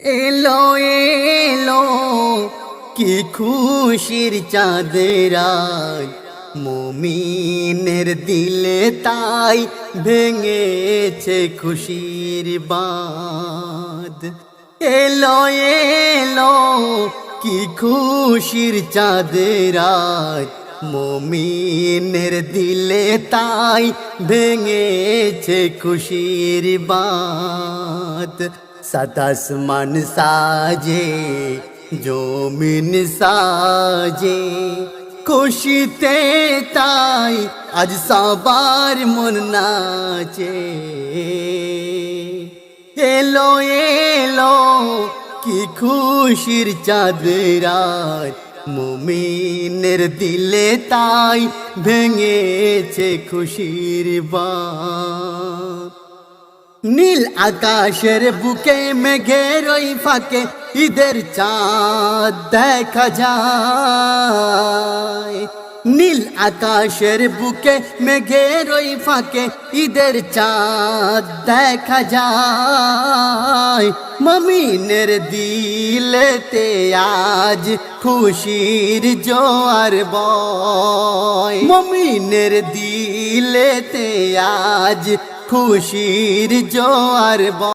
এলো এলো কি খুশির চাঁদের আজ, মুমিনের দিলে তাই ভেঙেছে খুশির বাঁধ। এলো এলো কি খুশির চাঁদের আজ, মুমিনের দিলে তাই ভেঙেছে খুশির বাঁধ। সাত আসমান সাজে জমিন সাজে খুশিতে তাই আজ সবার মন নাচে। এলো এলো কি খুশির চাঁদের আজ, মুমিনের দিলে তাই ভেঙেছে খুশির বাঁধ। নীল আকাশের বুকে মেঘের ওই ফাঁকে ঈদের চাঁদ দেখা যায়। নীল আকাশের বুকে মেঘের ওই ফাঁকে ঈদের চাঁদ দেখা যায়। মুমিনের দিলেতে আজ খুশির জোয়ার বয়। মুমিনের দিলেতে আজ খুশির জোয়ার বয়।